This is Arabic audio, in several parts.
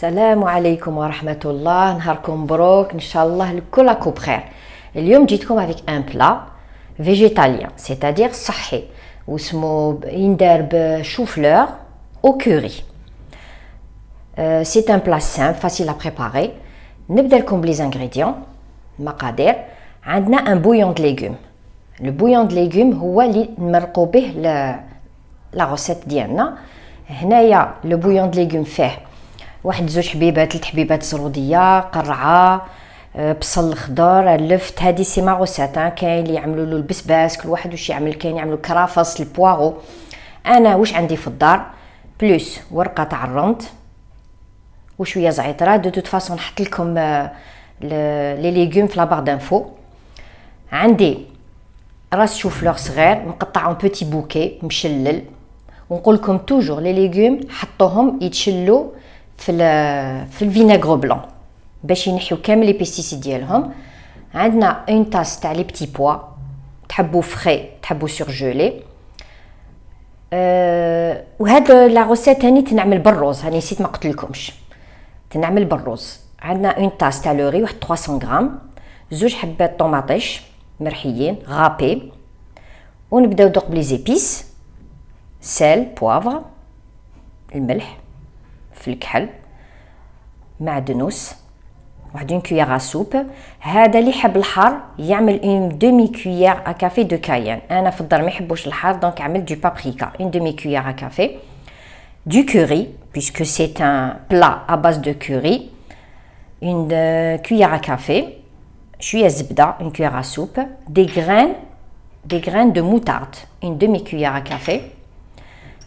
السلام عليكم ورحمة الله. نهاركم مبروك، ان شاء الله الكل راكم بخير. اليوم جيتكم avec un plat végétalien, c'est-à-dire صحي، واسمه يندار بشو فلور au curry. C'est un plat simple, facile à préparer. نبدا لكم بلي زانغريديون. المقادير: عندنا un bouillon de légumes. Le bouillon de légumes هو اللي نمرقوا به لا غوسيت ديالنا. هنايا لو بويون د ليغوم فيه واحد 2 حبيبات 3 حبيبات زروديه، قرعه، بصل الخضر، اللفت. هذه سي ما غوسيت، كاين اللي يعملوا له البسباس، كل واحد واش يعمل. كاين يعملوا كرافس، البواغو. انا واش عندي في الدار بلوس ورقه تاع الرند وشويه زعتره. دو توت فاصون نحط لكم لي ليغوم في لابار دانفو. عندي راس شوفلور صغير مقطع اون بوتي بوكي مشلل. ونقول لكم توجور لي ليغوم حطوهم يتشلوا في الفينيغرو بلون باش ينحيو كامل لي بيستيسيد ديالهم. عندنا اون طاس تاع لي بتي بوا، تحبوا فري تحبوا سورجولي. وهذا لا غوسيت هاني تنعمل بالروز، هاني نسيت ما قلت لكمش تنعمل بالروز. عندنا اون طاس تاع لوري واحد 300 غرام، 2 حبات طوماطيش مرحيين غابي. ونبداو دوق بلي زيبيس: سال، بوافر، الملح، في الكحل، معدنوس، واحد اون كويير سوب. هذا اللي يحب الحار يعمل اون دومي كويير ا كافي دو كاين. انا في الدار ما يحبوش الحار دونك عملت دو بابريكا، اون دومي كويير ا كافي. دو كوري puisque c'est un plat à base de curry, une cuillère à café, شويه زبده، une cuillère à soupe, des graines de moutarde, une demi cuillère à café.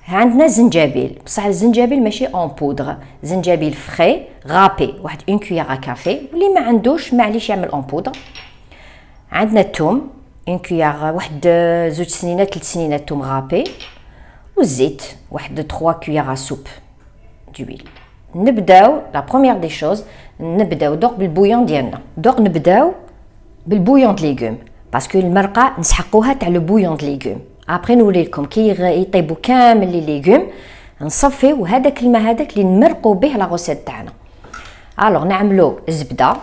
عندنا زنجبيل، بصح الزنجبيل ماشي اون بودر، زنجبيل فري غابي واحد اون كويير كافي. واللي ما عندوش معليش يعمل اون بودر. عندنا الثوم اون كويير، واحد 2 سنينات 3 سنينات ثوم غابي. والزيت واحد 3 كويير سوب دويل. نبداو لا بروميير دي شوز، نبداو دوق بالبويون ديالنا. دوق نبداو بالبويون د ليغوم باسكو المرقه نسحقوها تاع لو بويون د ليغوم. ابري نوري لكم كي يطيبوا كامل لي ليغوم نصفيو هذاك الماء هذاك اللي نمرقوا به لا غوسيت تاعنا. الوغ نعملو الزبده،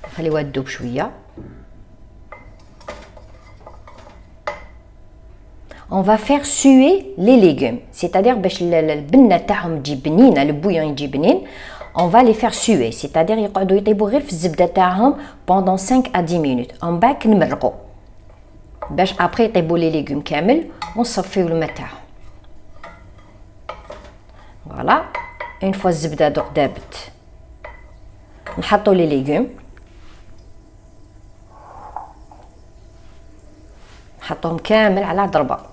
نخليوها تذوب شويه. On va faire suer les légumes, c'est-à-dire باش البنه تاعهم تجي بنينه، البويون يجي بنين. On va les faire suer, c'est-à-dire يقعدوا يطيبوا غير في الزبده تاعهم pendant 5 à 10 minutes. On باك نمرقوا باش ابري يطيبوا لي ليغوم كامل ونصفيو الماء تاعهم. فوالا اون فوا الزبده دوق دابت نحطوا لي ليغوم، نحطوهم كامل على ضربه.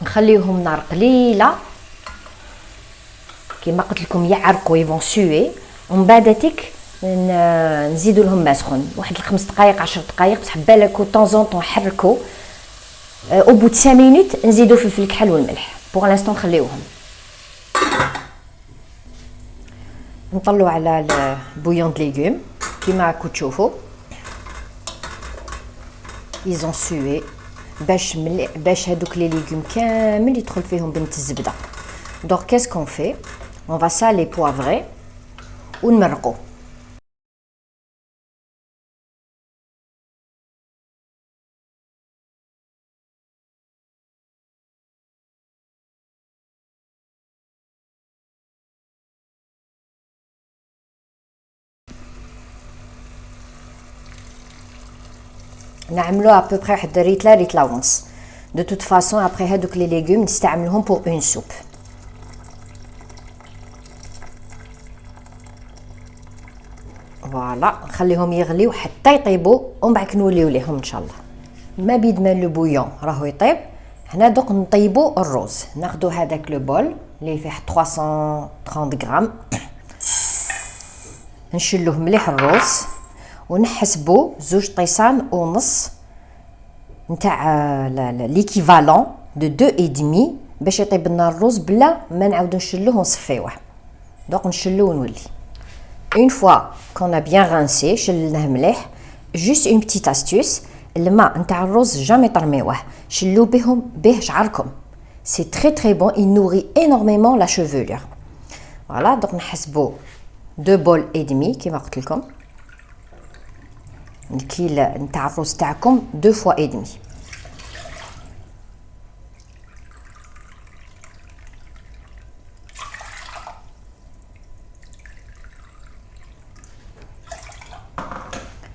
نخليوهم نار قليله كيما قلت لكم يعرقوا يفون سوي. ومن بعداتك نزيدوا لهم ماء سخون واحد 5 دقائق 10 دقائق، بصح بالكو طونزون طون حركوا. او بو 5 مينوت نزيدوا فلفل الكحل والملح. بوغ لانستون نخليوهم. نطلعوا على البويون د ليغوم كيما راكم تشوفوا ايزون سوي باش هادوك لي ليغوم كامل يدخل فيهم بنت الزبده. دونك كاسكون في اون فا سالي بوافري ونمرقو. نعملو ابوبري واحد ريتله ونص. دو توت فاصون ابري هادوك لي ليغوم نستعملوهم بور اون سوب. فوالا نخليهم يغليو حتى يطيبوا ومن بعد نوليو ليهم ان شاء الله. ما بيد ما لو بويون راهو يطيب. هنا دوك نطيبوا الروز. ناخذوا هذاك لو بول اللي فيه 330 غرام، نشلوه مليح الروز ونحسبوا 2 طيسان ونص نتاع ليكيفالون دو 2,5 باش يطيب لنا الرز بلا ما نعاودو نشلوه ونصفيوه. دونك نشلو ونولي. اون فوا كون بيان رانسي شلناه مليح، جوست اون بتيت استيوس، الماء نتاع الرز جامي طرميوه، شلو به شعركم. سي تري تري بون، il nourrit énormément la chevelure. فوالا دونك نحسبو 2 بول اي دمي كيما قلت لكم. الكيل نتاع الرز تاعكم 2 فوا اي دمي.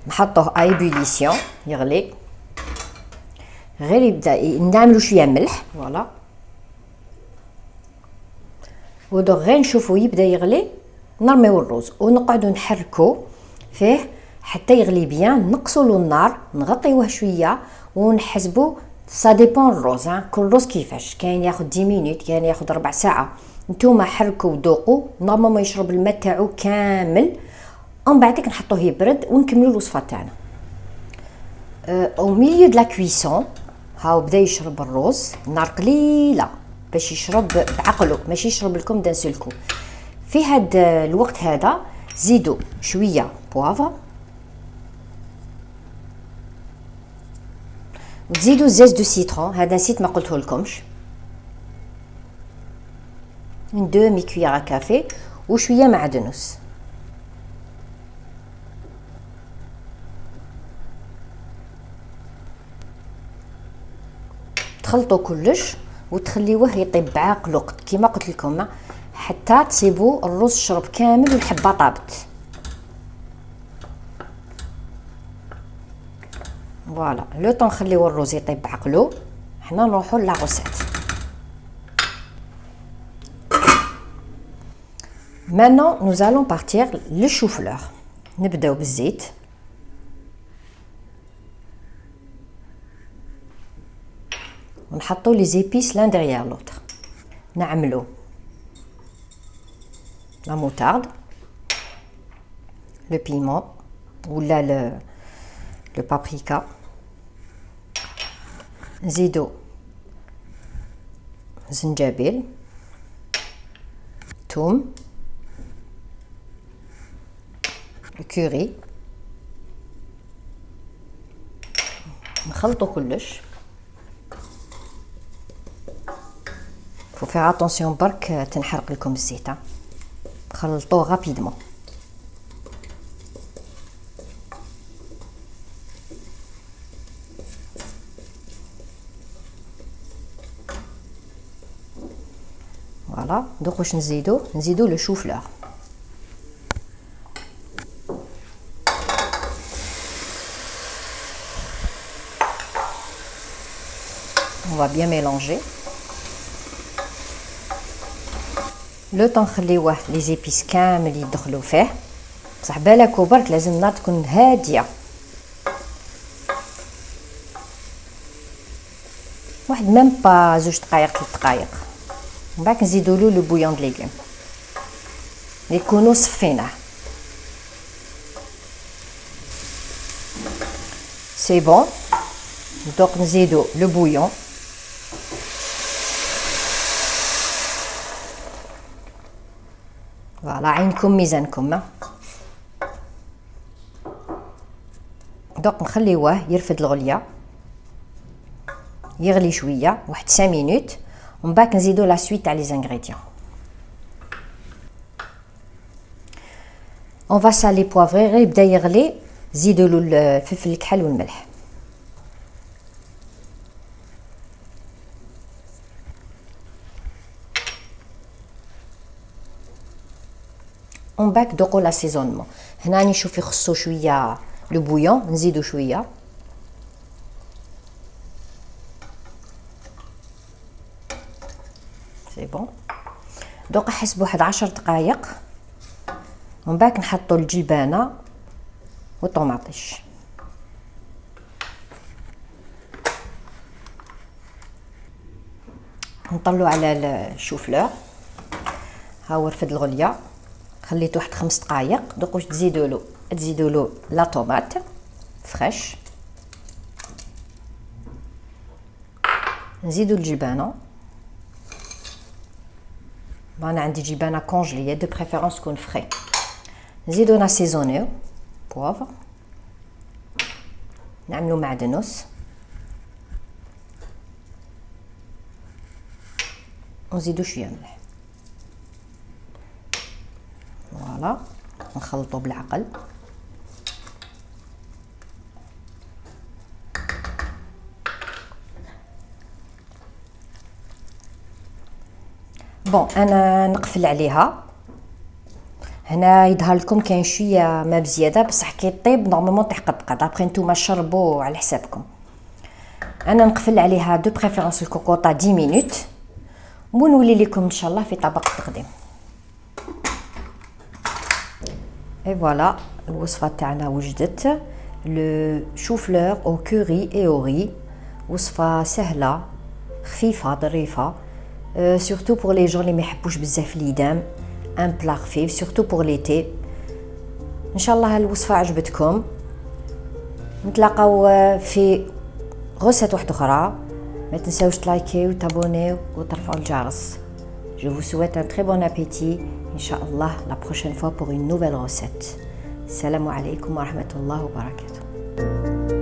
نحطوه ايبوليسيون يغلي، غير يبدا نعملو شويه ملح. فوالا ودوك غير نشوفو يبدا يغلي، نرميو الرز ونقعدو نحركو فيه حتى يغلي بيان. نقصولو النار، نغطيوه شويه ونحسبو. سا ديبون الروز، كل روز كيفاش، كاين ياخد 10 مينوت، كاين ياخد ربع ساعه. نتوما حركو وذوقوا، نورمالمون يشرب الماء تاعو كامل. ومن بعدك نحطوه يبرد ونكملو الوصفه تاعنا. او ميليو دو لا كويسون هاو بدا يشرب الرز، نار قليله باش يشرب بعقله، ماشي يشرب لكم دان سولكو. في هاد الوقت هذا زيدوا شويه بوافر، وتزيدوا زيت دو سيترون، هذا نسيت ما قلته لكمش، 2 كويرة كافي، وشويه معدنوس. تخلطوا كلش وتخليوه يطيب بعقل وقت كيما قلت لكم، حتى تصيبوا الرز شرب كامل والحبه طابت. فوالا لو طون نخليو الرز يطيب بعقلو، حنا نروحوا لاغوسيت. Maintenant nous allons partir le chou-fleur. نبداو بالزيت، ونحطو لي زيبيس لان ديغيير لوطر. نعملو لا موتارد، لو بيمون ولا لو بابريكا، نزيدو زنجبيل، توم، الكوري، نخلطو كلش. faut faire attention برك تنحرق لكم الزيت. خلطوه رابيدمون. فوالا دوك واش نزيدو لو شو فلور. on va bien mélanger. لو طون نخليوه لي زيبيس كامل يدخلوا فيه، بصح بالكو برك لازم النار تكون هاديه. واحد ميم با 2 دقائق 3 دقائق، من بعد نزيدو له لو بويون د ليغوم اللي يكونوا صفيناه. سي بون، دوك نزيدو لو بويون. فوالا عينكم ميزانكم. دوك نخليوه يرفد الغليه، يغلي شويه واحد 5 مينوت، ومن بعد نزيدو لا سويت تاع لي زانغريديون. اون فا سالي بوافري، غير يبدا يغلي زيدوا له الفلفل الكحل والملح. ومن بعد دوقوا لاسيزونمون. هنا نشوف يخصو شويه لو بويون، نزيدو شويه. سي بون، دوك حسبوا واحد 10 دقائق، ومن بعد نحطوا الجبانه والطوماطيش. نطلوا على الشوفلور، ها هو رفد الغليه، خليته واحد 5 دقائق. دوك واش تزيدوا له لا طوماط فريش، نزيدو الجبانه. انا عندي جبانه كونجليه دو بريفيرونس تكون فري. نزيدو ناسيزونيو بوافر، نعملو معدنوس، ونزيدو شويه ملح. فوالا نخلطو بالعقل. بون انا نقفل عليها. هنا يظهر لكم كاين شويه ما بزياده، بصح كي طيب نورمالمون طيح قد ابخي نتوما شربوا على حسابكم. انا نقفل عليها دو بريفيرونس الكوكوطه 10 مينوت، ونولي لكم ان شاء الله في طبق التقديم. اي فوالا الوصفه تاعنا وجدت، لو شوفلور او كوري اي اوري. وصفه سهله خفيفه ظريفه، سورتو بور لي جون اللي ما يحبوش بزاف اليدام، ان بلا خفيف سورتو بور ليتي. ان شاء الله الوصفه عجبتكم. نتلاقاو في غوسات واحده اخرى. ما تنساوش تلايكيو وتابونيو وترفعوا الجرس. Je vous souhaite un très bon appétit. Inch'Allah, la prochaine fois pour une nouvelle recette. Salam alaikum wa rahmatullahi wa barakatuh.